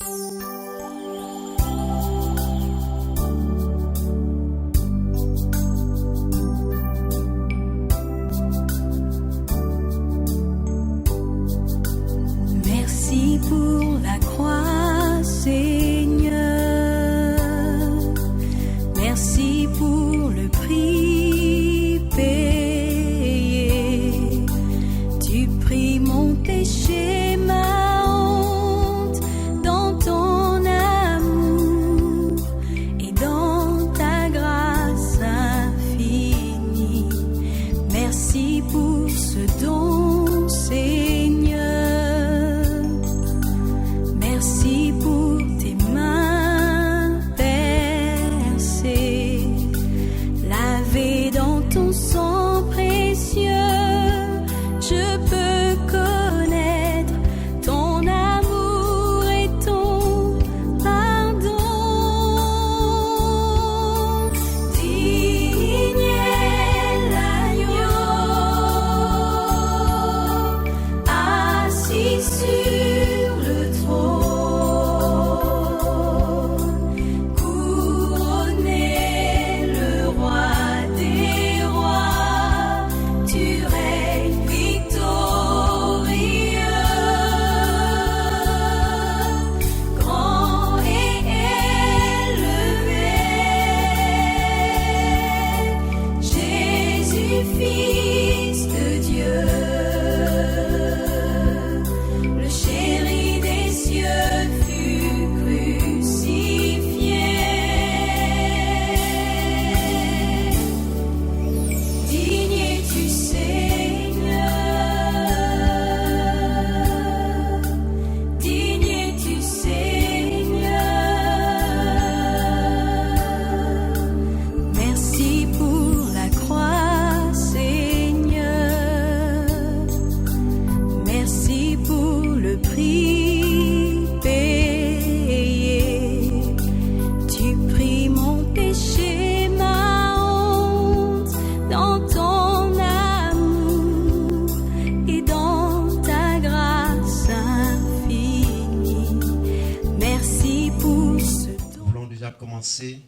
Merci pour la croix, Seigneur. Merci pour le prix payé. Tu pris mon péché, ma honte, dans ton amour et dans ta grâce infinie. Merci pour ce don, Seigneur. Merci pour tes mains percées, lavées dans ton sang précieux. Je peux connaître ton amour et ton pardon. Digne est l'agneau, assis sur le trône, couronné le roi des rois. Tu règnes victorieux, grand et élevé. Jésus, Fils de Dieu, le chéri des cieux fut crucifié. Digne es-tu, Seigneur. Digne es-tu, Seigneur. Merci pour la croix, Seigneur. Merci pour le prix payé. Tu pris mon péché, ma honte, dans ton amour et dans ta grâce infinie. Merci pour ce Nous voulons déjà commencer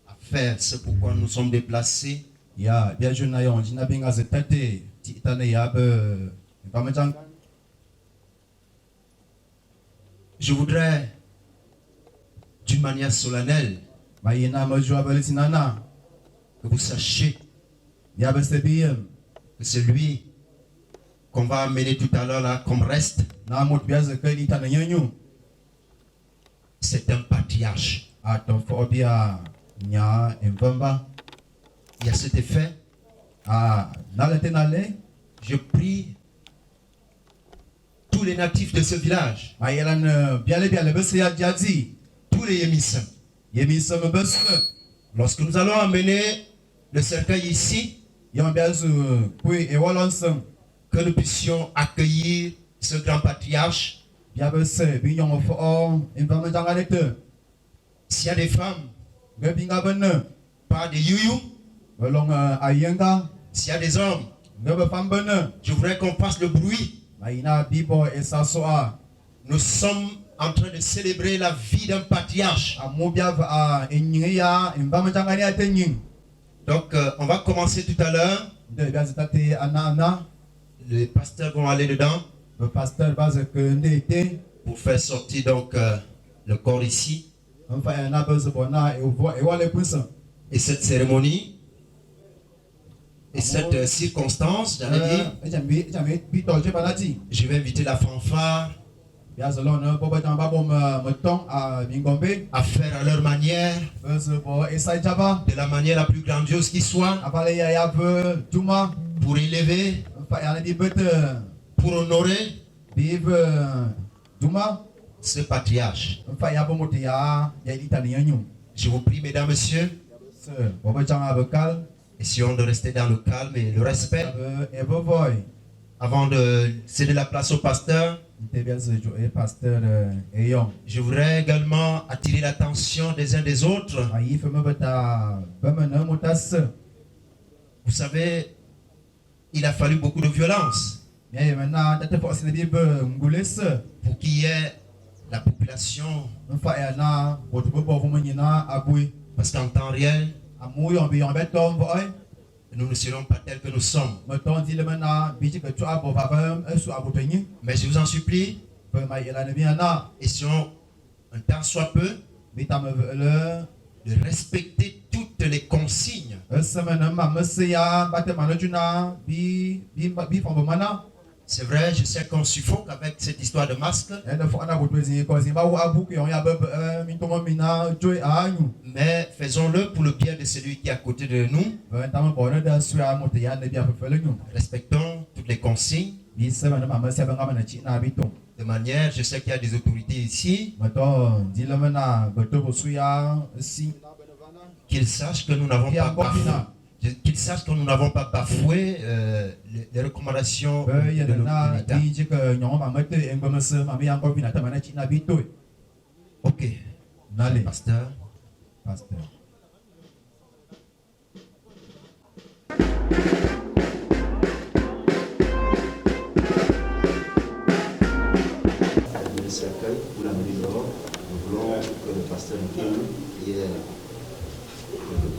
à faire ce pourquoi nous sommes déplacés. Ya bien jeune na yon jina binga zetate ti tane ya be pamajang Je voudrais, d'une manière solennelle, mayina majwa belitinana que vous sachiez ya be sebiem que c'est lui qu'on va amener tout à l'heure là comme reste. na mot biaze ke di tane nyanyu C'est un patriarche. ato fo bia nya emvamba Il y a cet effet. nale tenale Je prie tous les natifs de ce village, mayelan biale bese ya jazi tous les Yémissins. yemi some bes Lorsque nous allons amener le cercueil ici, yom biaze pui e walonsem que nous puissions accueillir ce grand patriarche. bia bese binyon fo emvamba jangalete S'il y a des femmes, be binga benne pas des youyou. belong ayenga S'il y a des hommes, be fam benne je voudrais qu'on fasse le bruit. mayina bibo esasoa Nous sommes en train de célébrer la vie d'un patriarche. amobiava enyiya emvamba jangani atenyin Donc, on va commencer tout à l'heure. de biazetate ana Les pasteurs vont aller dedans le pasteur base que ndete pour faire sortir donc le corps ici. mfa na base bona e wale punsa Et cette cérémonie et cette circonstance, j'allais dire, bitolje banati je vais inviter la fanfare biazalon boba tamba bom meton a bingombe à faire à leur manière, base bo esai jaba de la manière la plus grandiose qui soit, apale ya be tuma pour élever, mfa ya di bete pour honorer bive tuma ce patriarche. mfa ya bomote ya itani yanyu Je vous prie, mesdames, messieurs, se boba changa bekal essayons de rester dans le calme et le respect. e bovoy Avant de céder la place au pasteur, nte biaze jo e pasteur eyong je voudrais également attirer l'attention des uns des autres. ayi feme beta bemene motas Vous savez, il a fallu beaucoup de violence Mais maintenant, tu as forcé la Bible, ngoules. pour qu'il y ait la population. Enfin, il y en a, pour tout le monde, aboué. Parce qu'en temps réel, Amour, on vient en bête, on va. nous ne serons pas tels que nous sommes. Maintenant, dit le maintenant, biche que tu as pour papa, soit pour peigner. Mais je vous en supplie, essayons un tant soit peu de respecter toutes les consignes. C'est vrai, je sais qu'on suffoque avec cette histoire de masque. Mais faisons-le pour le bien de celui qui est à côté de nous. Respectons toutes les consignes. De manière, je sais qu'il y a des autorités ici, qu'ils sachent que nous n'avons pas bafoué, qu'ils sachent que nous n'avons pas bafoué les recommandations de l'État. Ok. Pasteur. Cercueil pour l'amener dehors. Nous voulons que le pasteur Nkénou, qui est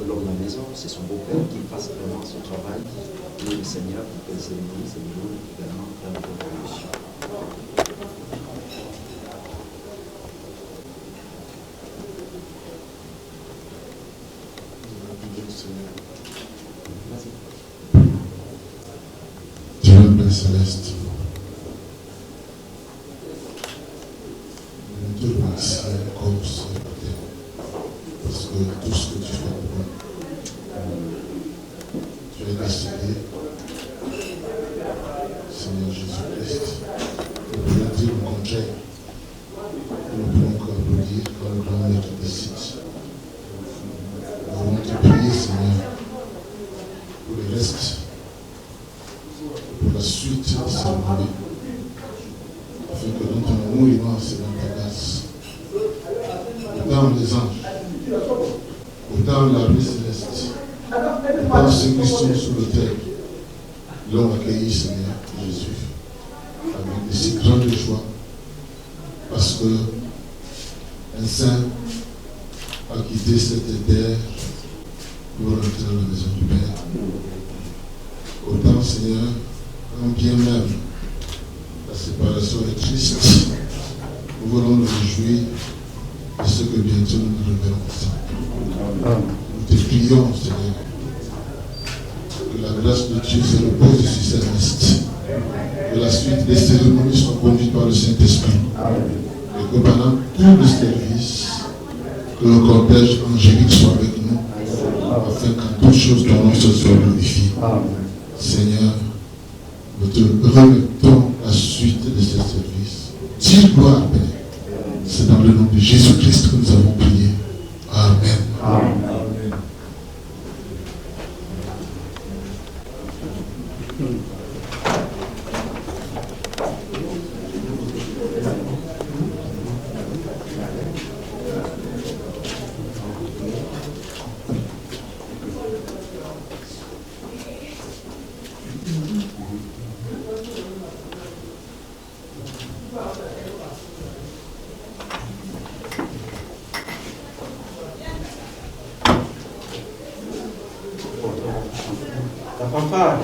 l'homme de la maison, c'est son beau-père, qui fasse vraiment son travail. Et le Seigneur, pour que c'est l'église et nous également faire notre contribution. Dieu Père Céleste, nous te remercions comme Seigneur, parce que tout ce que tu fais pour nous, tu es décidé, Seigneur Jésus-Christ, nous pouvons dire le contraire, nous pouvons qu'applaudir quand le grand maître décide. Nous voulons te prier, Seigneur, pour le reste, pour la suite de cette cérémonie, afin que dans ton amour immense et dans ta grâce, autant les anges, autant la vie céleste, autant ceux qui sont sur le terre, l'ont accueilli, Seigneur Jésus, avec de si grandes joie, parce que un saint a quitté cette terre pour rentrer dans la maison du Père. Autant, Seigneur, quand bien même la séparation est triste, nous voulons nous réjouir de ce que bientôt nous nous reverrons ensemble. Nous te prions, Seigneur, que la grâce de Dieu se repose sur ces restes, que la suite des cérémonies soit conduite par le Saint-Esprit, et que pendant tout le service, que le cortège angélique soit avec nous, afin qu'en toutes choses ton nom se soit glorifié. Seigneur, nous te remettons la suite de ce service. Dis gloire, Père. C'est dans le nom de Jésus-Christ que nous avons prié. Amen. Amen. La fanfare.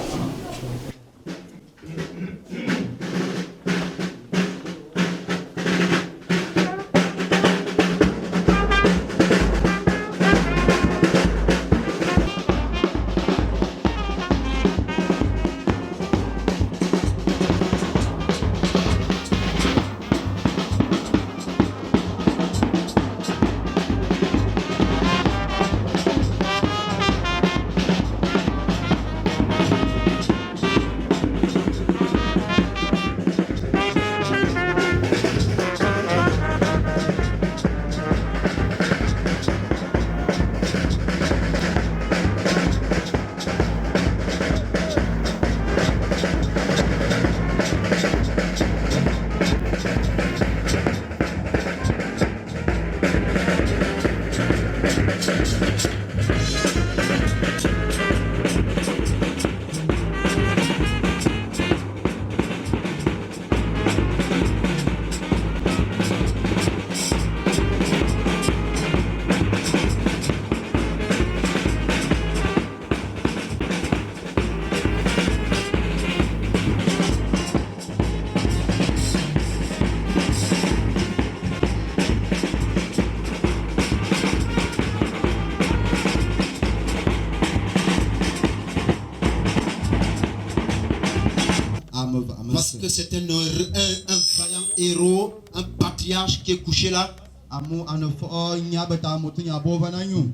Parce que c'est un vaillant héros, un patriarche qui est couché là.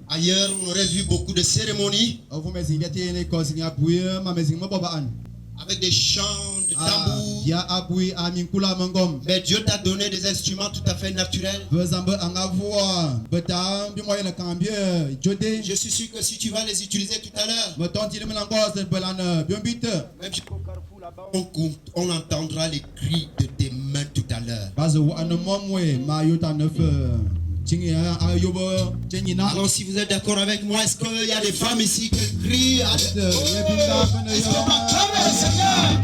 Ailleurs, on aurait vu beaucoup de cérémonies avec des chants, des tambours. Mais Dieu t'a donné des instruments tout à fait naturels. Je suis sûr que si tu vas les utiliser tout à l'heure, même au carrefour là-bas, on entendra les cris de tes mains tout à l'heure. Alors si vous êtes d'accord avec moi, est-ce qu'il y a des femmes ici qui crient? Est-ce qu'on m'acclame le Seigneur?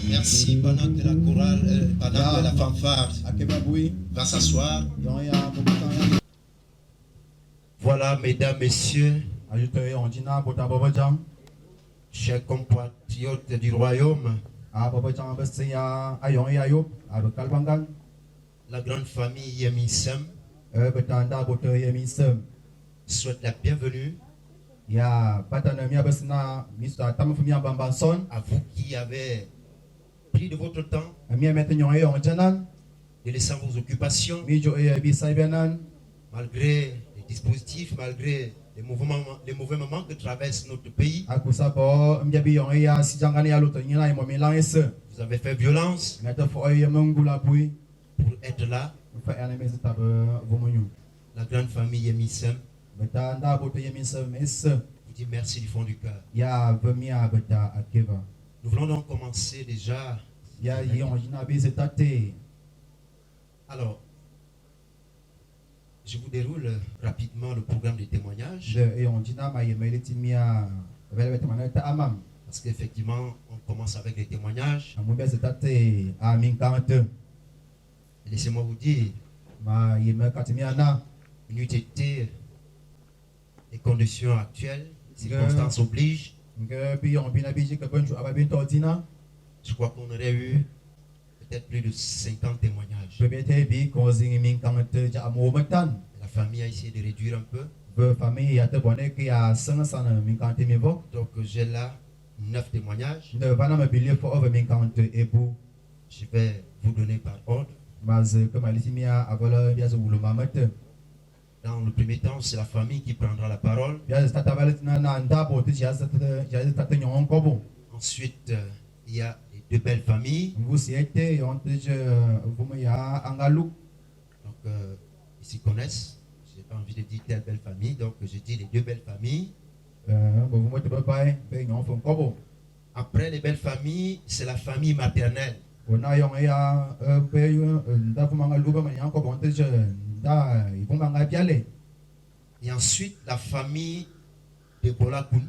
Merci pendant que la chorale, pendant que la fanfare va s'asseoir. Voilà, mesdames, messieurs, chers compatriotes du royaume, la grande famille Yemisem souhaite la bienvenue à vous qui avez pris de votre temps de laisser vos occupations malgré les dispositifs, malgré les mauvais moments que traverse notre pays. Vous avez fait violence pour être là. La grande famille Yemisem vous dit merci du fond du cœur. Nous voulons donc commencer déjà. Alors, je vous déroule rapidement le programme des témoignages. Parce qu'effectivement, on commence avec les témoignages. Laissez-moi vous dire, il eût été les conditions actuelles, les circonstances obligent. Je crois qu'on aurait eu peut-être plus de 50 témoignages. La famille a essayé de réduire un peu. Donc j'ai là 9 témoignages. Je vais vous donner par ordre. Dans le premier temps, c'est la famille qui prendra la parole. Ensuite, il y a les 2 belles familles. Donc, ils s'y connaissent. Je n'ai pas envie de dire telle belle famille, donc je dis les 2 belles familles. Après les belles familles, c'est la famille maternelle. Et ensuite, la famille de Bolakoun.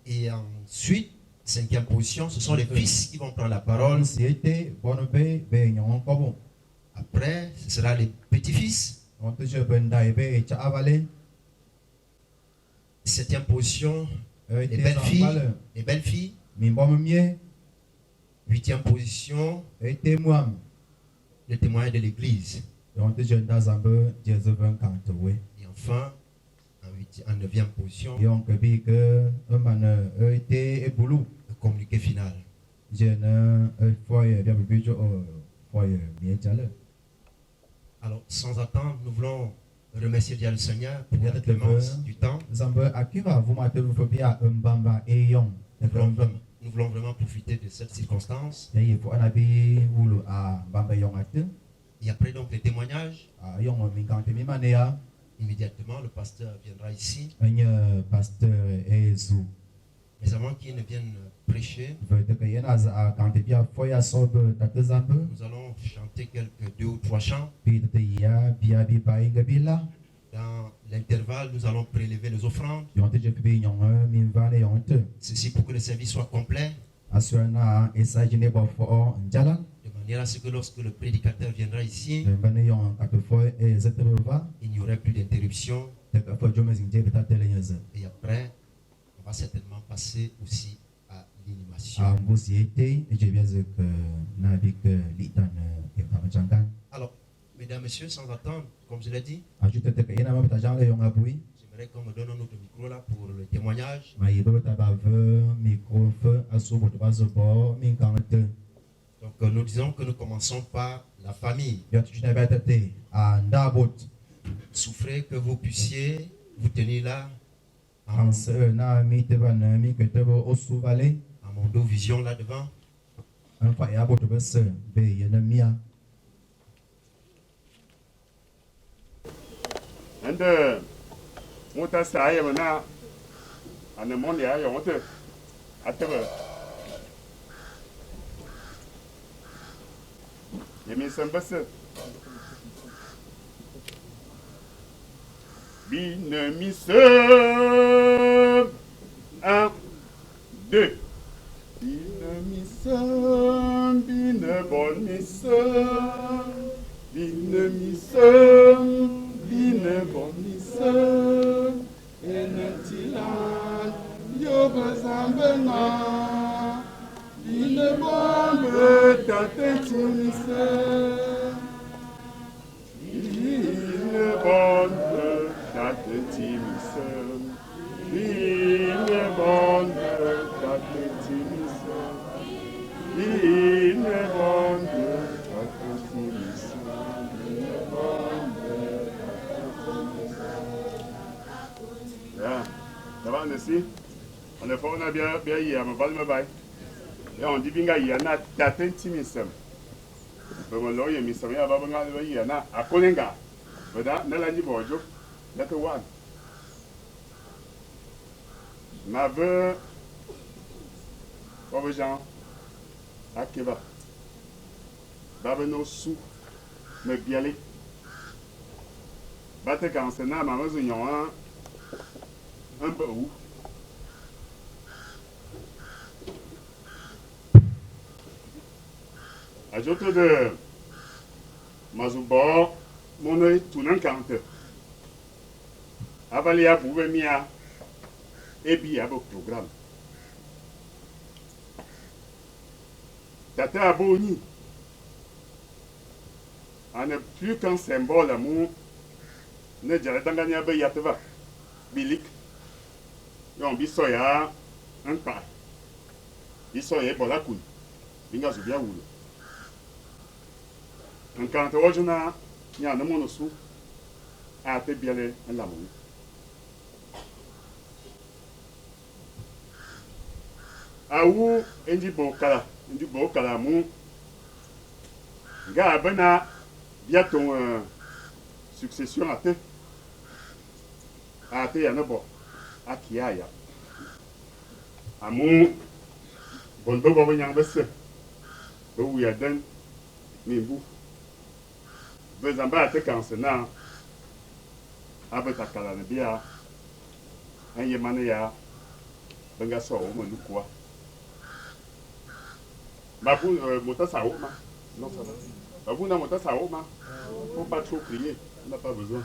Et ensuite, 5e position, ce sont les fils qui vont prendre la parole. Après, ce sera les petits-fils. 7e position, les belles filles. 8e position, les témoins de l'église. Et enfin, en 9e position, le communiqué final. Alors, sans attendre, nous voulons remercier Dieu le Seigneur pour la clémence du temps. Nous voulons vraiment profiter de cette circonstance. Et après donc les témoignages, immédiatement le pasteur viendra ici. Mais avant qu'il ne vienne prêcher, nous allons chanter quelques 2 ou 3 chants. Dans l'intervalle, nous allons prélever les offrandes. Yonte je kbi nyong mi va ne yonte. Ceci pour que le service soit complet. Asuna esajine bo fo njala. De manière à ce que lorsque le prédicateur viendra ici, Bane yon katofo e zetrova. il n'y aurait plus d'interruption. Te kafo jome zinje beta telenyeze. Et après, on va certainement passer aussi à l'inhumation. Ambusi ete je biaze que nabik litan e pamachangan. Alors, mesdames, messieurs, sans attendre, comme je l'ai dit, Ajute te ina ma beta jangle yon abui. j'aimerais qu'on me donne un autre micro là pour le témoignage. Ma yibo ta bave micro feu asubo to bazobo min kante. Donc, nous disons que nous commençons par la famille. Yonte jine beta te a ndabot. Souffrez que vous puissiez vous tenir là, à Anse na mi te ban mi que te bo osu vale. mon dos vision là devant. Un fa ya boto bes be yena mia. And muta saya mana ane mon ya yo muta ataba yemi sambas bine mi sem 1 2 bine mi sem bine bon mi sem bine mi sem bine bon mi sem enetilan yo bazambena bine bon betate mi sem bine bon betate mi sem bine bon betate mi sem bine bon betate mi sem bine bon. Ja, ça va, Nessie? On est fort, on a bien hier, mais pas de me bail. Et on dit bien hier, on a tâté timisem. Mais mon loyer, mais ça vient à Babanga, hier, on a à Konenga. Voilà, on a l'année bonjour. Let the one. Ma veuve, pauvre Jean, à Keva. Babeno sous, me bialé. Batte quand c'est na, maman, zignon, un peu où? Ajoute de Mazoubo, mon œil tout d'un canteur. Avalia Bouvemia et bien à vos programmes. Tata Aboni, on n'est plus qu'un symbole d'amour. Ne dirait pas gagner à Bayateva, Bilik. Yon bisoya un pas. Bisoya bolakun. Binga zubia wulu. Un canto ojuna, nya na monosu. A te biale en la mou. A ou endi bokala mou. Ga abena bia ton succession à te yana bo. Akiaya amu bondo bobo nyang bese bo wiya den mimbu bezamba ate kansena abeta kala ne bia anye mane ya benga so o manu kwa babu mota sa o ma non ça va babu na mota sa o ma faut pas trop crier on n'a pas besoin.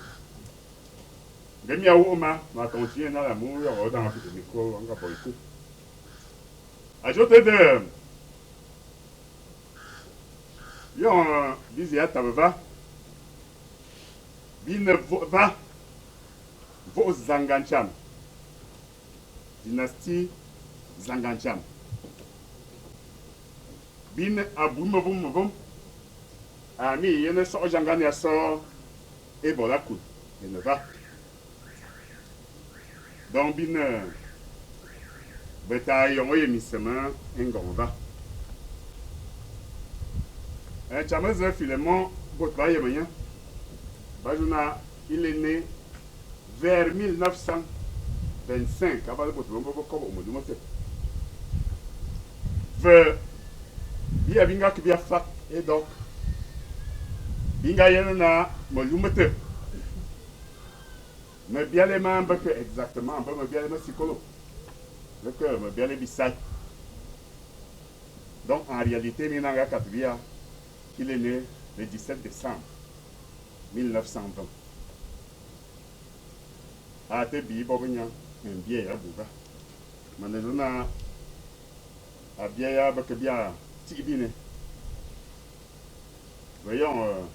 Gemi a uma, ma continue dans l'amour, on va dans le micro, on va pas écouter. Ajoute de. Yon, disait à Tabava, Bine va, Vo Zangancham, dynastie Zangancham. Bine Aboum, Ami, il y a une sorte de Zangan sort, et bon, la coule, il ne va. Donc, bien, bataille, on y a mis ses mains, un gomba. Un chamez de filement, votre bail est bien. Bajuna, il est né vers 1925, avant de votre bon comme au monde. Vers, il y a bien qui vient fat, et donc, il y a un molumete. me bien les membres que exactement, me bien les psychologues. Le cœur me bien les bissailles. Donc en réalité, Minanga Katouya, qu'il est né le 17 décembre 1920. A te bi bobignan, un bien à Bouga. Manezona a bien à Bakabia, Tibine. Voyons,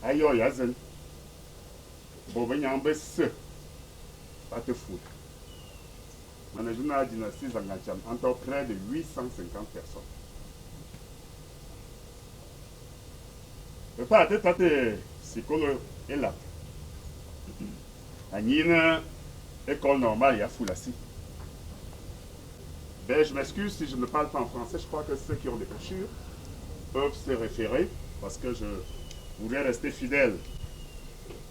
ayo yazen. Bobignan besse, pas te foutre. Manezona dynastie Zangacham, entre près de 850 personnes. Le pas de tate, psychologue est là. À une école normale, il y a Foulassi. Ben, je m'excuse si je ne parle pas en français. Je crois que ceux qui ont des brochures peuvent se référer parce que je voulais rester fidèle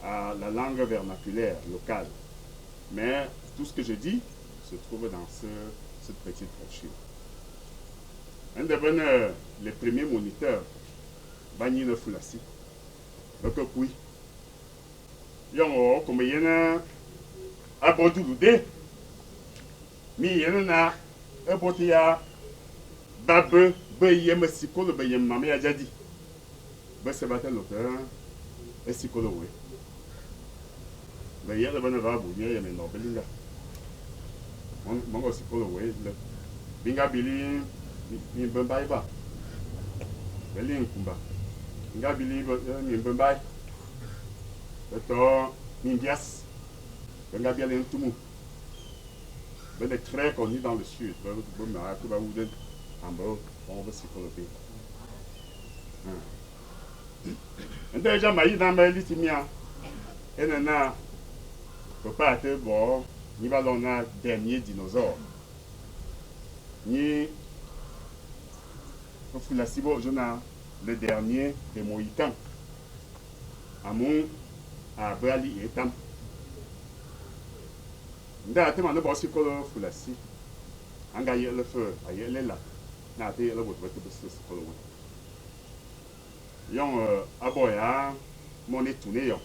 à la langue vernaculaire locale. Mais tout ce que je dis se trouve dans cette petite brochure. Un des les premiers moniteurs, Banine Foulassi. Donc, oui. Yongo comme yena abodulude mi yena na ebotia babe be yem sikolo be yem mama ya jadi be se batel l'auteur et sikolo we be yela bana va bu yem no belinga mongo sikolo we le binga bili mi bembai ba belin kumba binga bili mi bembai le Nindias, le Gabial Toumou. Ben est très connu dans le sud. On va s'y coloper. Un déjà maï dans ma litimia. Et nana, papa te bon, ni ballonna dernier dinosaure. Ni Foulassi Jona, le dernier des Mohicans. Amon a Brali et Tam. Nda te mano bosi kolo Foulassi. Anga ye le feu, aye le la. Na te le bot bot bot kolo. Yon aboya mon étourné yon.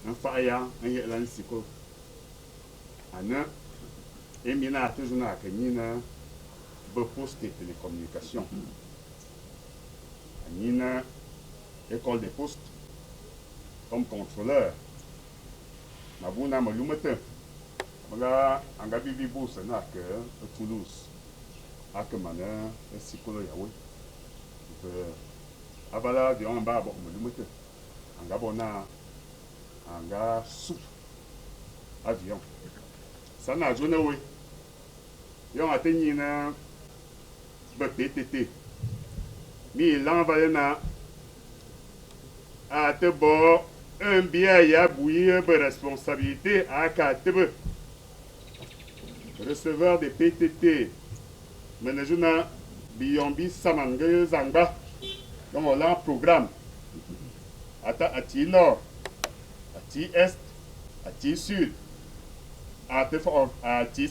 Un faya, un ye lan siko. Ana et mina te jona kenina be poste de télécommunication. Anina école des postes comme contrôleur. Mabuna malumete. Mala anga bibi bourse na que Toulouse. Akemana et sikolo yawe. Abala de en bas bon malumete. Anga bona anga soup avion. Ça n'a jamais oui. Yon atteigné na BPTT. Mi l'envoyé na à te bon un bien y a bouillir de responsabilité à Katebe. Receveur des PTT. Menejuna Biyombi Samangue Zanga. Donc on a un programme. À Nord, à Est, à Sud, à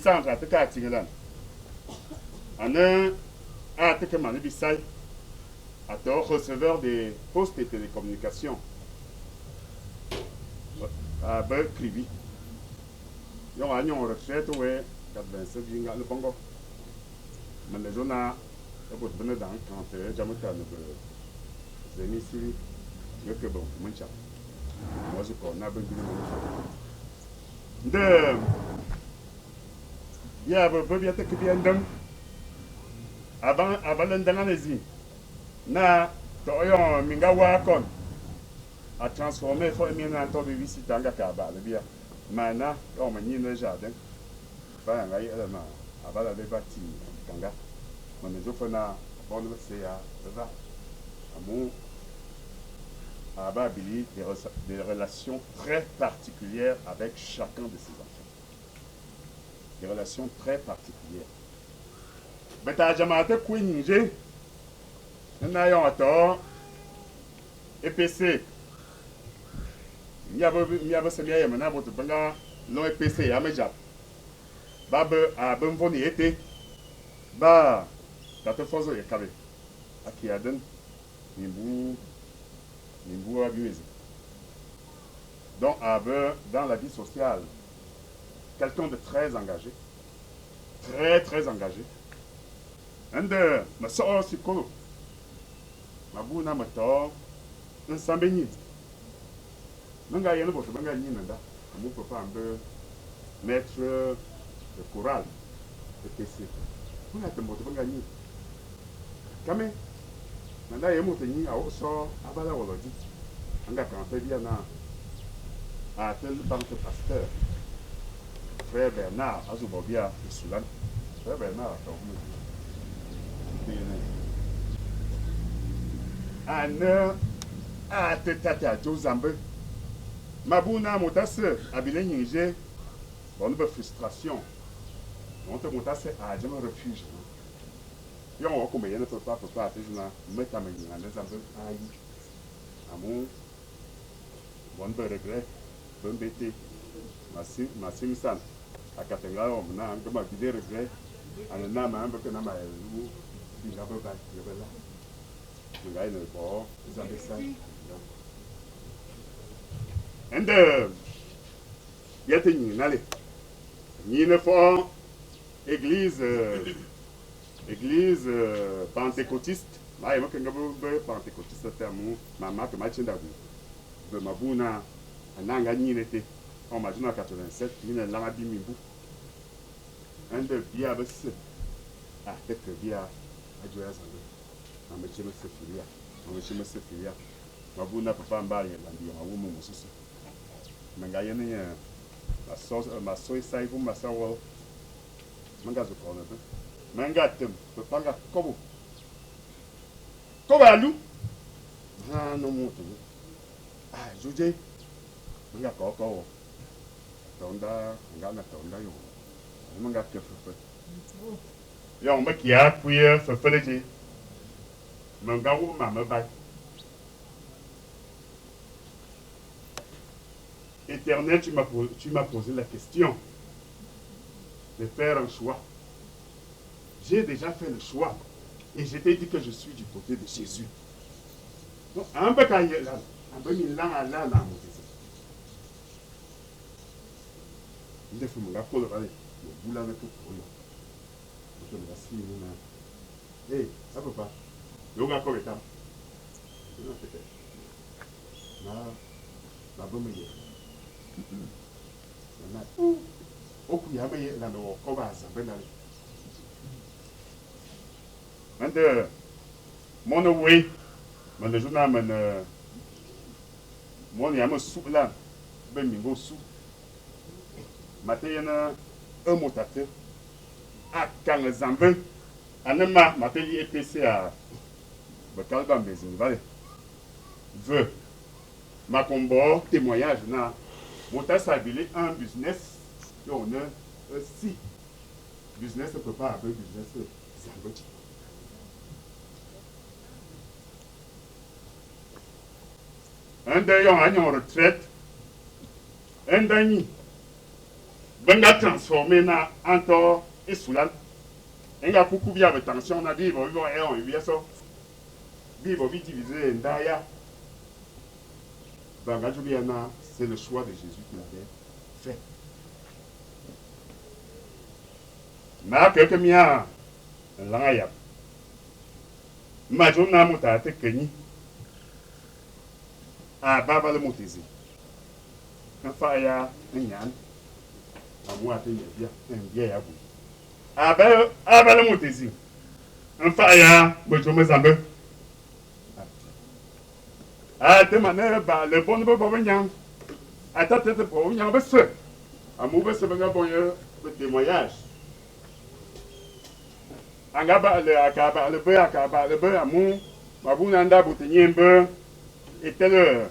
Centre, à Katigelan. En un, à Tekemane Bissai. À receveur des postes de télécommunications. À Bel Krivi. Yon a yon retraite, ouais, 87 vinga le bongo. Mais les gens a venir dans quand Jamaica ne veut ici, il y a que bon, moi je connais un peu de. Il y a un peu bien que bien d'homme. Avant l'indemnisation. Na toyon minga wakon a transformer fo emina to bi visita nga ka ba le bia mana o mani le jardin ba nga yi ma abala be bati kanga on ne zo na bon le c'est ya va amour ababili des relations très particulières avec chacun de ses enfants. Des relations très particulières. Beta jamate kuinje nous avons un EPC. Il y a ce qu'il y a maintenant, l'EPC, il y a un EPC. Babe, à Benvoni été. Bah, t'as te fait ça, il a qui a donné. Nimbu abusé. Donc, dans la vie sociale, quelqu'un de très engagé, très engagé. Ma soeur Sikolo, ma bouna ma tor, un sambeni. Nanga yeno bote banga ni nanda, mon papa un peu maître de chorale, de PC. On a te bote banga ni. Kame, nanda yemo te ni a oso abala wolodi. Anga kanté bien na. À tel banque pasteur, frère Bernard, Azubobia, et Soulan. Frère Bernard, tata Jozambe. Mabouna motasse, abile ninge, bonne frustration. On te motasse à un refuge. Yon on comme y'en a pas, mettre à mes zambe, aïe. Amour, bonne regret. Bembete, Massimsan, à Katenga, on a un peu de regret, à un nama, un peu que nama, il a pas de là. Le gars, il est bon, ils avaient ça. Il y a une allez. Il y a une fois, église pentecôtiste, là, il y a un pentecôtiste, c'est un mot, maman, que match d'abou. De ma bouna. Nanga ni n'était en majeur 87, il y a la mimbu. Un de bien avec ce. Ah, peut-être que bien à jouer à ça. On me chime ce filia. On me chime ce filia. Ma boue n'a pas en bas, il y a l'ambiance, ma boue mon souci. Mangayane, ma soie saïe pour ma sawa. Mangazo corner. Mangatem, le panga kobo. Kobalou. Ah, non, mon tour. Ah, Joujé. Nga koko tonda nga na tonda yo nga ke fefe yo mba kia puye fefe leji manga wo mama ba Éternel, tu m'as posé la question de faire un choix. J'ai déjà fait le choix et je t'ai dit que je suis du côté de Jésus. Donc un peu quand il est là, un peu il là il faut me rappeler le boulot avec le problème. Je me suis dit, hey, ça peut pas. Le gars, comment est-ce que la bonne idée. Au coup, il y a des gens qui ont fait mon way, mon journal, mon yam soupe là, ben mingo soupe. Mathéna un motateur à quand les zambes anema mathéli EPC à Bakalba Maison Valley veut ma combo témoignage na motas stabiliser un business que on a si business ne peut pas avoir business zamboti un d'ailleurs en retraite un d'année Benga transformé na anto et soulan. Enga kuku via de tension na vivo et on vient ça. Vivo vite divisé ndaya. Benga Juliana, c'est le choix de Jésus qu'il avait fait. Ma quelques mia langaya. Ma jona muta te keni. A baba le mutezi. Enfin ya nyan. Moi, je bien, bien à vous. Le motezi. Un faya, je me semble. Ah, de manière, le bon bonbon, à ta tête pour y en avoir. À mon best, le témoignage. Angaba, le acaba, le beurre, à mon, ma bounanda, boutonnier, beurre, était le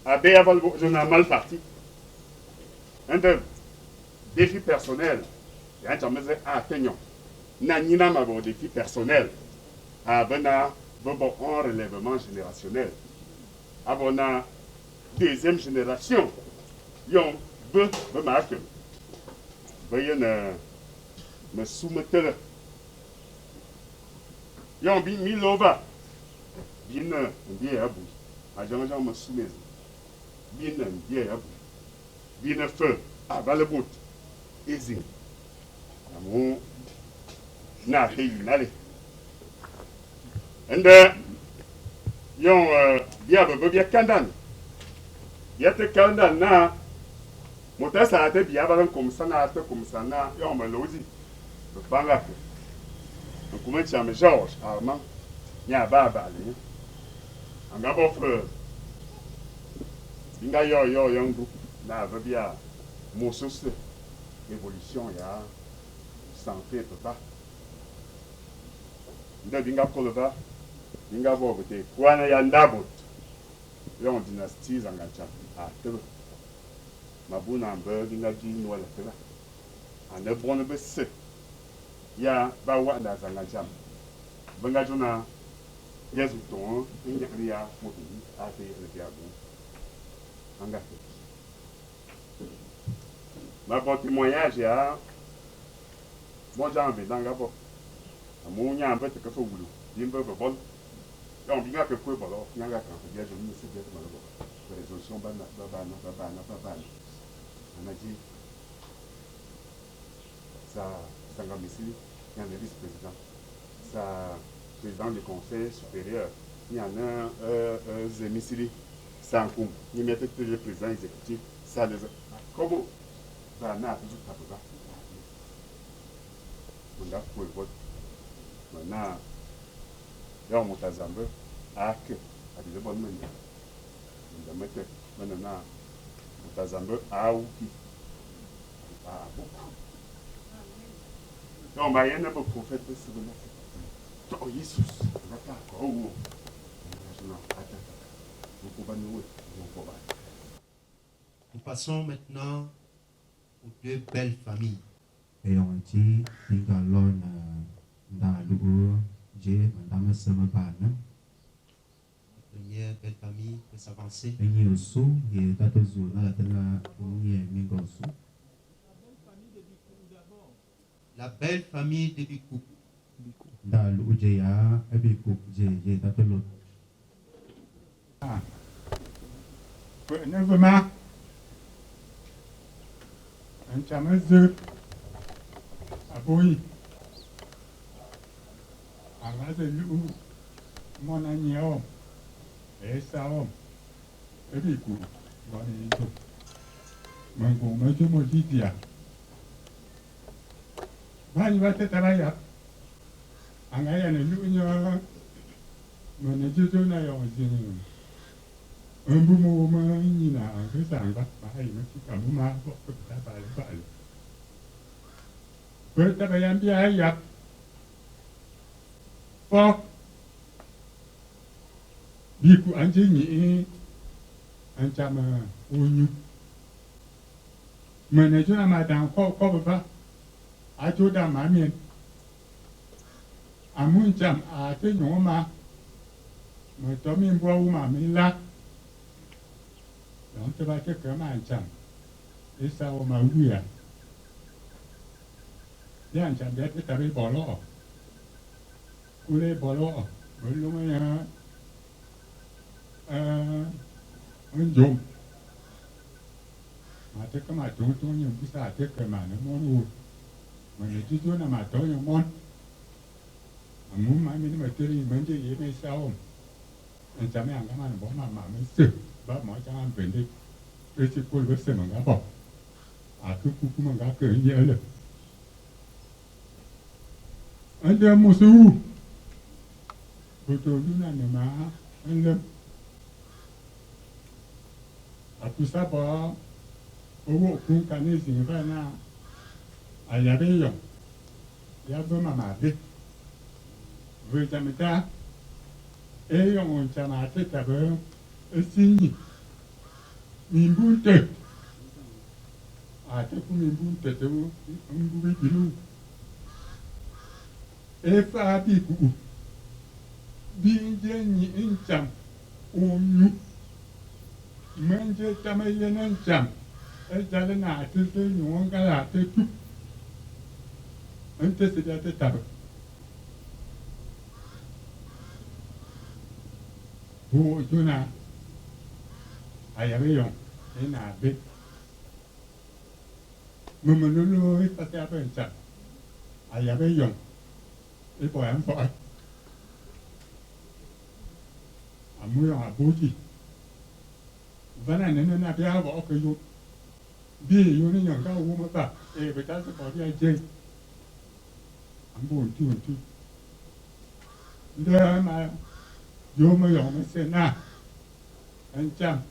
abbé avant le journal mal parti. Un de défi personnel. Il y a un jamais atteignant. Nanina m'a bon défi personnel. Abona bon relèvement générationnel. Abona deuxième génération. Yon be marque. Veuillez me soumettre. Yon bi milova. Bien bien à bout. À Jean me soumettre. Bien à bout. vine feu avant le bout easy amu na te yinale ende yon bia bebe bia kandan ya te kandan na mota sa te bia balan komsana yon melozi le banga ko kuma chame George Armand nya baba le anga bo frère binga yo yangu na bia mosos évolution ya santé total nda binga kolova binga bogote kwana ya ndabot yon dynastie zangacha a tebe mabuna mbe binga gi no la tebe ane bonne be se ya ba wa da zangacha binga jona yesu ton ya mobi a te le diabo anga ma bon témoignage ya bon janvier danga bo amunya un peu que faut boulot bien peu bon donc bien que quoi bon nyanga quand bien je me suis dit que malo résolution bana on a dit ça sanga missi il y a le vice-président ça président du conseil supérieur il y en a Zemisili Sankum il mettait que le président exécutif ça les comment ça n'a toujours pas besoin on a pour le vote maintenant là on t'a zambé à que à des bonnes manières on a mettre maintenant on t'a zambé à ou qui à beaucoup donc bah il y en a beaucoup prophètes de ce moment oh Jesus d'accord oh Nous passons maintenant aux deux belles familles. Et on dit, Bingalon, dans l'eau, j'ai madame Samabana. La première belle famille peut s'avancer. Et il y a aussi, il y a Tatozo, là, il y a Mingosu. La belle famille de Bikou. Dans l'eau, j'ai un Bikou, j'ai Tatolo. Ah, vraiment, un chamaze, à Boui, à Razelu, mon agneau, et ça, et puis, mon gomme, je me dis, dia. Il va te travailler. En ayant l'union, mon étude n'a pas un bout moment, il a un peu ça, il va pas, il va tout comme pour que ça va aller. Peut-être bien bien, il y a. Or, du coup, un génie, un chama, ou nous. Mais je n'ai pas pas, à tout dans ma mienne. À mon cham, à tes noms, mais toi, il boit ou ma là. Donc, tu vas te comme un cham. Et ça, on m'a oublié. Il y a un cham d'être avec Bolo. Ou les Bolo. Il y a un jom. Ma te comme un tonton, il y a un peu ça, te comme un mon. Mais le tuto n'a pas de mon. À mon mari, il m'a dit, il m'a dit, il m'a ça. Un cham est un gamin, bon, maman, monsieur. Bah, moi, j'ai un peu de. Et c'est pour le se manga bon. À tout coup, manga que il y a là. Un de moussou. Aujourd'hui, on a un de. À tout ça, bah, au bout d'un canet, c'est vrai, là. À la veille, il y a deux mamans. Vous jamais ça. Et on s'en a fait d'abord. Et signe. Mimbunte. A te ku mimbunte te wo mbubi bilu. E fa bi ku. Binje ni incham. Onyu. Manje tamaye nancham. E jale na te te nyonga la te tu. Ante se da te tabe. Ho juna. Ayabe yon. Et n'a pas Memenulu pasti apa yang cak. Ayah beyong. Ibu yang foy. Amu yang abuji. Vana nene na biar bawa ke yuk. Bi yuk ni yang kau umur tak. Betul sebab dia jeng. Amu unti. Dah mai. Yo mai yang masih na. Ancam.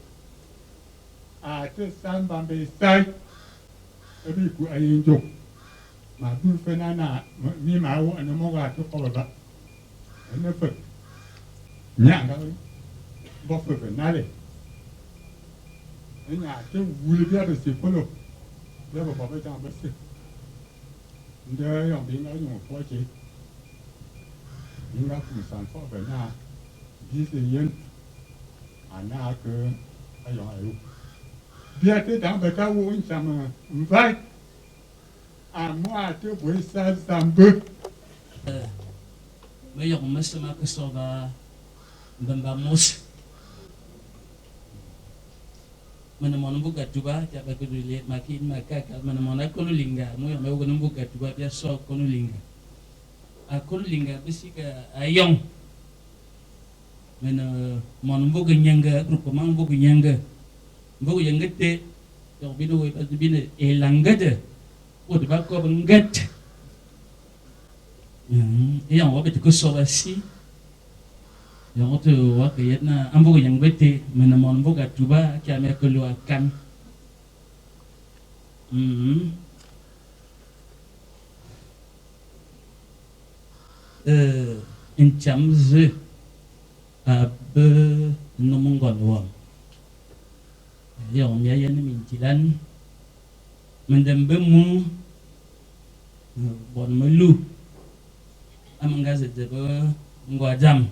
Ada sambil besar. Tapi ku ayah jom. Mabul fenana ni mau ane moga tu kau ba. Ane fer. Nyang kau. Bawa fenale. Ini ada wuli dia bersih puluh, dia bawa jangan bersih. Dia yang bingung yang kuaci, bingung kumpulan faham benar, disini anak ke ayam ayu. Dia tu dah berkau sama empat, amu tu bersah sambil. Mayong masama kesoba bambamos. Menemon buka juga, siapa kudu lihat makin maka kalau menemon aku lingga, mu yang mau kena buka juga biasa aku lingga. Aku lingga besi ke ayong. Menemon buka nyangga, grup pemang buka nyangga, buka yang gede, yang bidu pas bina elangga je, udah baku benggat. Yang wabit kusobasi. Yang tu waktu na ambo yang bete menemon boga cuba kami keluarkan encam ze abe nomong golwang yang nyaya ni mincilan mendembemu bon melu amanggaze jeba ngwajam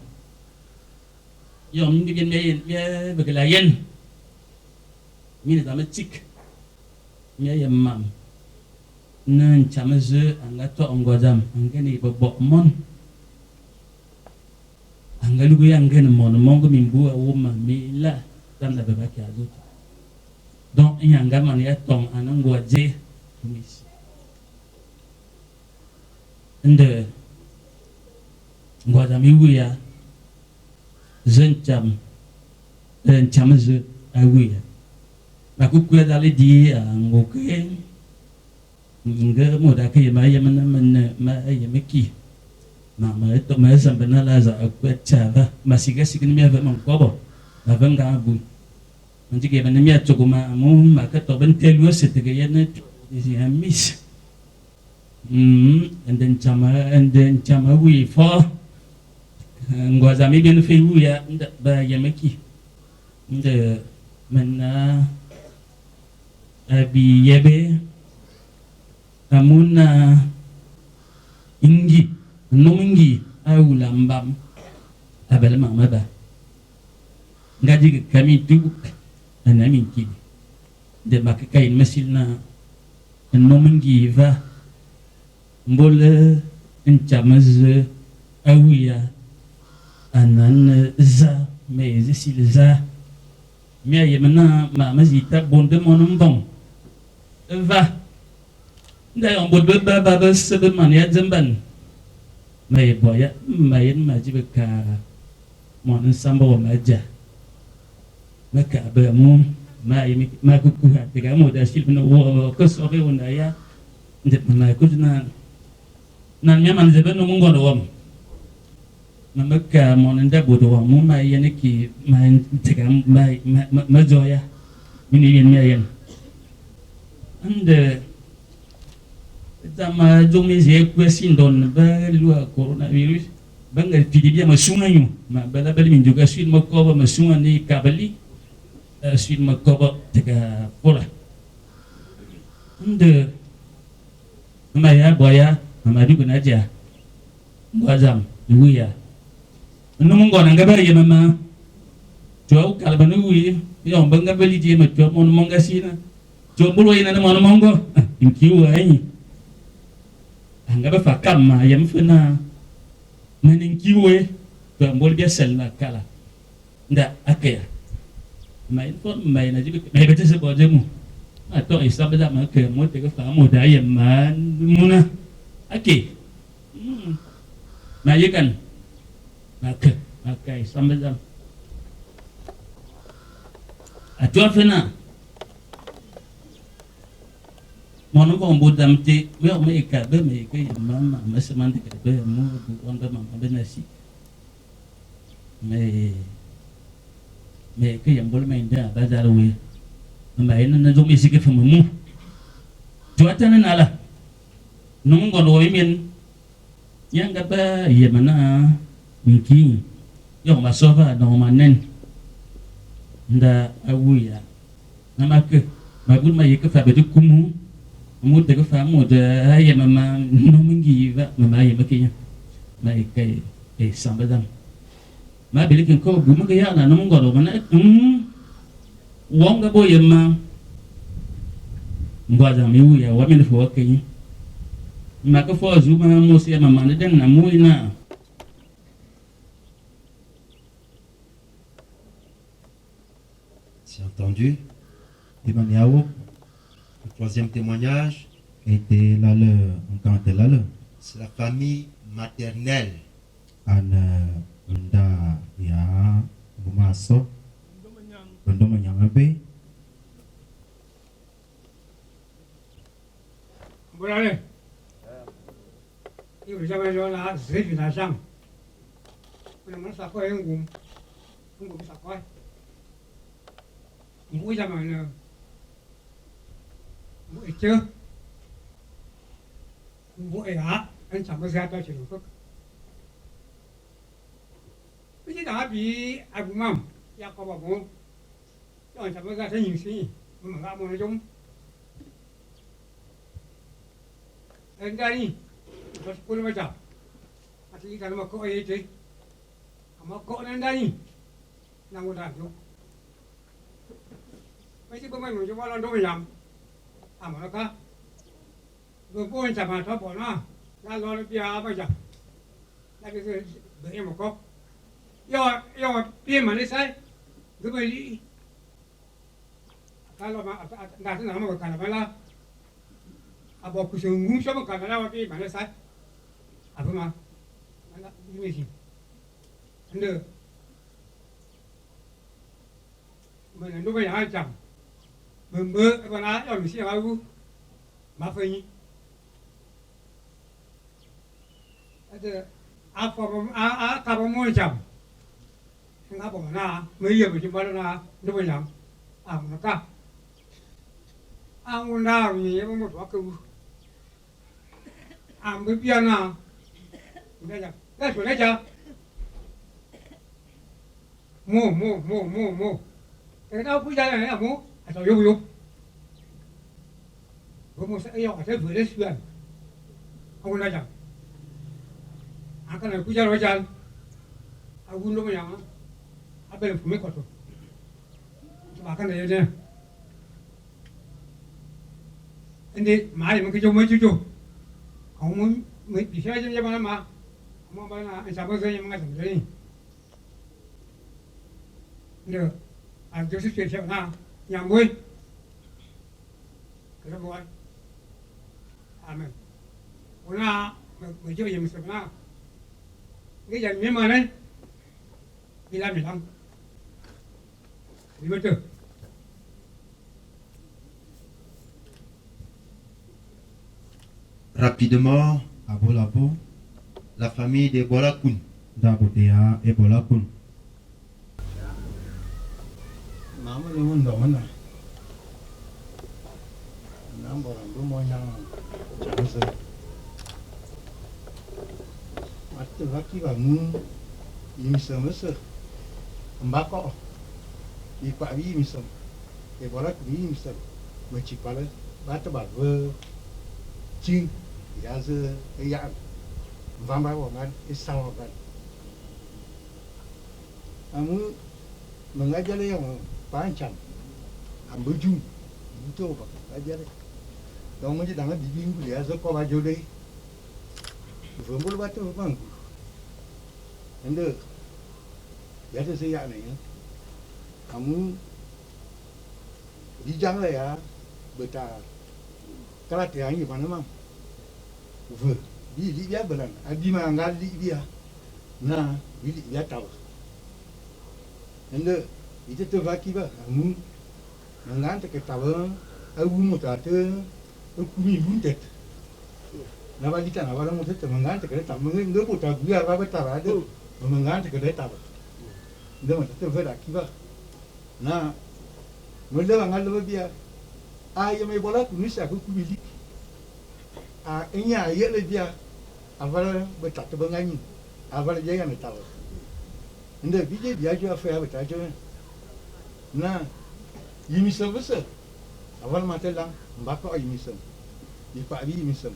yang bikin dia berkelayan, ni dah macik, ni yang mam, nan camaze angkat tu anggajam, angkat ni berbok mon, angkat lugu yang angkat mon ke minggu awam mila dan dah berbaki azut. Donc yang angkat mana ya tong anang gua je, tumis. Anda gua jam ibu ya. Zencam ze awi aku kuat dari dia ngoke hingga muda ke maya mana maya meki mama itu masa benar laza aku cara masih kasih kini mia memang kobo abang gabu nanti ke mana mia cukup mamu maka to bentel dua setegaya na di amis and then chama we for ngwazami bien fewu ya nda ba yameki nda mana abi yebe amuna ingi nomingi awulambam abel mama ba ngaji kami tu anami ki de makakai masilna nomingi va mbole encamaz awiya anan za mais ici le za mais yemna ma mazita bonde mon bon va d'ailleurs bon baba sebe man ya zamban mais boya mayen majibka mon sambo maja maka abamu ma kuku hatiga mo da silbna wo ko sobe wona ya ndet ma ko na nan nyaman zeben mo ngono wam Maka monanda bodoh mu mai yani ki mai tegam mai majoya mini yen mian ande zama jomi je kwesin don ba lua coronavirus bangal pidi dia masunganyu ma bala bali min juga suit makoba masungan ni kabali suit makoba tega pola ande maya boya mamadu gunaja wazam nuya nung gona ngaba ye mama jo kalbanu wi yo banga beli je ma jo mon monga sina jo bulo ina na mon mongo inkiu ai ngaba fakam ma yam funa manin kiwe to mbol bia sella kala nda akaya mai fon mai na jibi mai bete se bojemu atau isap dah makan mu tega famu daya man muna aki majikan makai sampai jam atuan fena Mono ko budam ti me ka be me ka mama masamante ka be mu onda mama be nasi me ka yang boleh main dah bazar we main na zo isi ke famu mu cuaca na nala nung ko lo min yang ka ba ye mana miki yo masofa no manen nda awuya namaka magun mai ka fa be kumu mu tega famu da ya mama no mingi va mama ya makinya mai kai sambadam ma bilikin ko bu mga ya na no ngoro mana wonga bo yema ngwaza mi ya wa mi fo kai ma ka fo zuma mo se mama na dan na mu ina C'est entendu. Ibaniawo Le troisième témoignage, était là le engkante là le c'est la famille maternelle. ana unda ya bumaso ndo manyanga be Bolale. Ibu jangan jual lah, saya sudah sang. Mana sakau yang gum sakau. Ibu jangan mana. Ibu itu, ibu ayah, kan sama saya tahu cerita. Bây giờ bị ai cũng mong, ya có bảo bố, cho chẳng có ra thấy nhiều gì, mà ra một nói chung, anh đây, có cuốn vào chảo, à thì cái mà có ấy chứ, mà có nên đây, nằm một đàn luôn, mấy chứ bữa mình cho bao lần đâu phải làm, à mà nó cá, vừa bố anh chả mà tháo bỏ nó, ra lo nó bia bao giờ, đây cái gì, để em một cốc. Yo pian mana sai, gimana ni? Kalau dah tu nama bukan apa lah. Apa aku sungguh siapa bukan lah tapi mana sai? Apa mah? Mana ini sih? Anda, mana tu banyak macam, member apa nak? Yang mesti aku, maaf ini. Ada apa macam? Nga bỏ na mấy giờ mình bắt na nó bây giờ nó cả muốn nào thì em một quả cừu mới biết na đây là cái chỗ này chưa mua cái đâu bây giờ này là mua sao yêu có một sẽ yêu thế vừa đấy xuyên không nói chẳng cái này bây giờ nói chẳng aku belum yang apa yang fumé koto bahkan dia ni ini mai mungkin cuma cucu kamu bisa aja macam mana kamu mana siapa saja yang mengatakan ini dia ada sesuatu na yang boleh kita buat amen una macam yang sebenarnya cái dạng như mà đấy đi làm gì không đi bên chưa Rapidement, abolapo la famille de Bolakun. da botea ebola kun Mama ni mundo mana? Nampak orang tu mau yang jangan Mati laki kamu ini semasa mbako ipak ini misal ebola ini misal bercipala batu baru cing ya se ya vambai orang isang orang kamu mengajar yang panjang ambuju itu apa ajar dong macam dengan dibing dia so kau baju deh Vamos bater o banco. Entendeu? Ya tu saya ni. Kamu di jangan lah ya. beta kala te angi mana mam ve bi li bia belan abi ma ngal li bia na bi li bia tawa ende ite te vaki ba amu ngante ke tawa awu mutate kumi buntet na balita na bala mutet mangante ke tawa ngende puta bia ba tawa de mangante ke tawa ende mutate vera kiba na mulai ngal bia ai mai bola kunisa ku kubili enya ye le dia avala betat bangani avala dia yang tahu ende bije dia jo afa betat jo na yimi sebesa aval matelang mbako yimi sem ipa bi yimi sem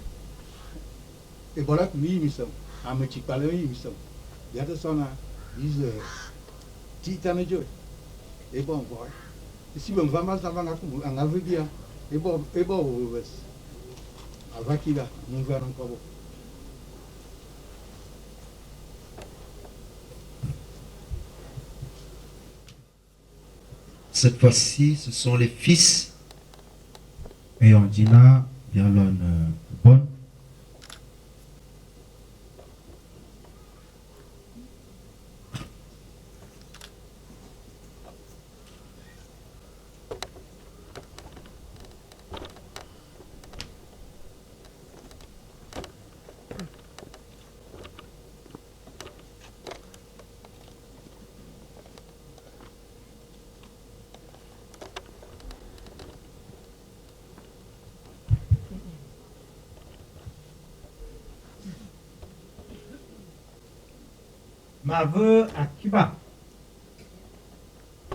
e bola ku yimi sem amachi pale yimi sem dia tu sona is titane jo e bon boy si bon va mal ça va ngaku ngavu dia e bon bes Avakila, nous verrons encore. Cette fois-ci, ce sont les fils. Et on dit là, bien l'on bonne. Mave akiba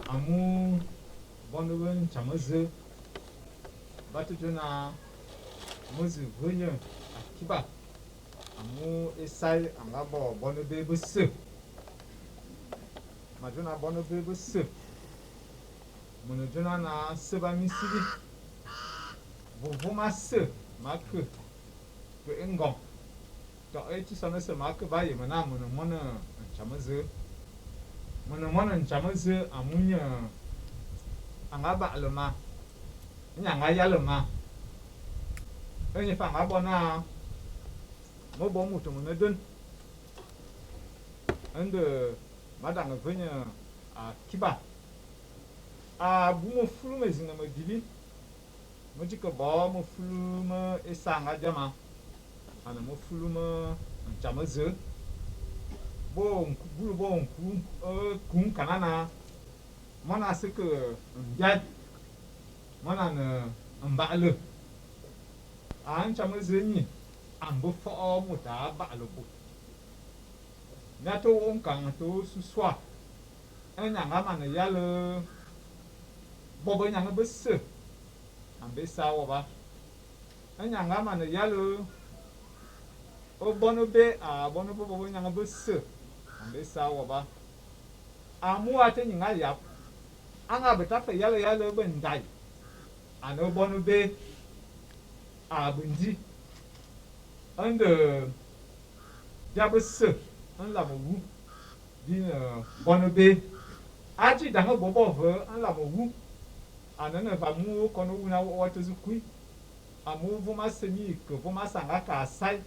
amu bonwen chamaze batujuna muzi vunye akiba amu esai angabo bonobe buse majuna bonobe buse munujuna na seba misiri vuvuma se mak ke engom to eti sana se mak baye mana mona chamaze mona chamaze amunya angaba alma nyanga yalma enye fa ngabo na mo bo mutu munedun ande madanga venya kiba bumo fulume zina madibi mojika ba mo fulume esanga jama ana mo fulume chamaze bon bulu bon kun kanana mana seke ndiad mana na mbale an chamaze ni ambo fo muta balo ko nato on kan to suswa enya ngama na yalo bobo nyanga besse ambe sawo ba enya ngama na yalo o bono be bono bobo nyanga besse ambe sawo ba amu ate nyinga yap anga beta fe yalo bendai ano bono be bundi ande jabesse an la mo din bono be aji da ngo bobo ve an la mo anana va mu kono una watu zukui amu vuma semi ko vuma sanga ka sai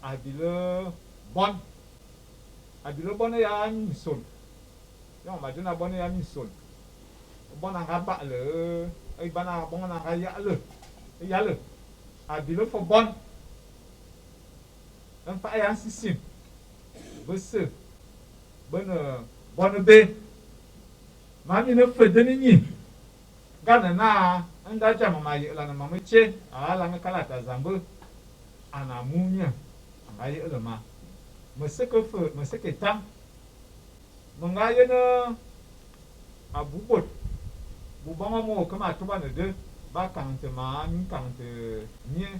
abilo bon ya mi son yo ma dina bon ya mi son bon anga ba le ai bana bon anga ya le abilo fo bon en fa ya sisim bese bon be mami ne fedeni ni gana na anda jama ma yi la na mama che ala ngakala ta zambu ana munya ngai ele ma meseke tam mengaye na abubot bubanga mo kama tuba ne de ba kante ma mi kante nie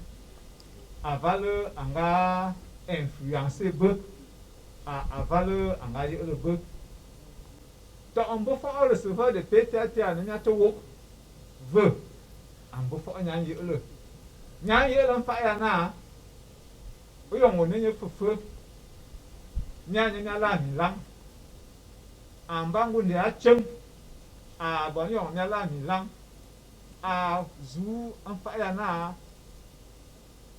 avale anga influencer be avale anga ye ele be to ambo fa ole se va de petete anya to wo ve ambo fa anya ye ele fa ya na oyo ngone nye fufu nya la mi lang ambangu ndi achem abonyo nya la mi lang a zu an fa ya na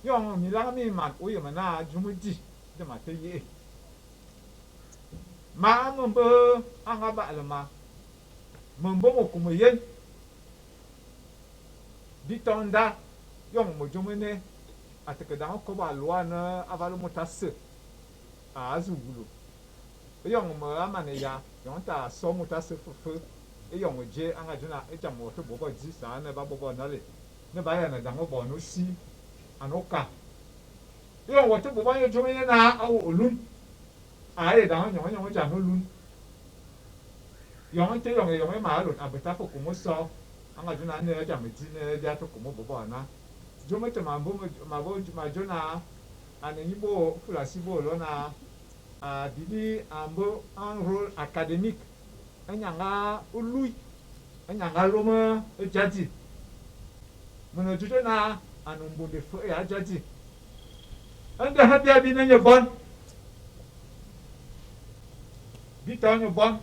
yong mi la mi man o yema na jumu di de ma te ye ma mo bo anga ba le ma mo bo mo kuma yen di tonda yong mo jumu ne ateke da ko ba loi na avalo motase a azulu yong mo amane ya yong ta so motase fufu yong je anga juna e jam mo to bobo ji sa na ba bobo na le ne ba ya na da mo bo no si anoka yong wo to bobo yo jumu ne na awu olun a ye da yong jam no lun yong te yong ma lo abeta ko mo so anga juna ne jam ji ne ja to ko mo bobo na jomete ma jona ane bo fulasi bo lona a didi ambo un rôle académique anyanga ului anyanga loma jaji mono jona anu mbonde fo ya jaji anda habia bi na bon bi tanyo bon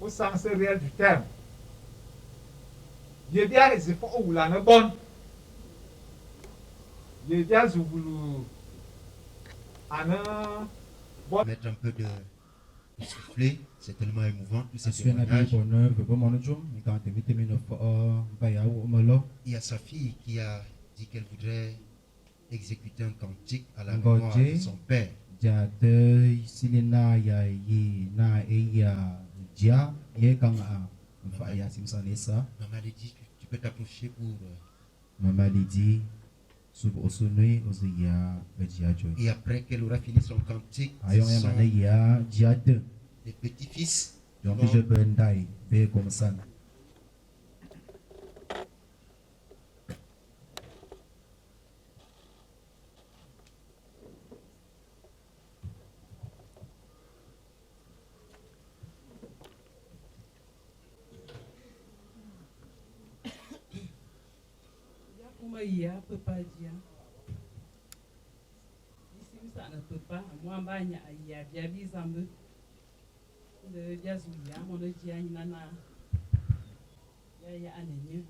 au sens réel du terme ye dia les fo wula na bon Mettre un peu de souffler, c'est tellement émouvant tout ces témoignages. Il y a sa fille qui a dit qu'elle voudrait exécuter un cantique à la mémoire de son père. Maman lui dit, tu peux t'approcher pour... Et après qu'elle aura fini son cantique, les petits-fils ya papa dia ici ça ne peut pas moi banya ya bia bizambe de dia zuya mon dia nana ya anenye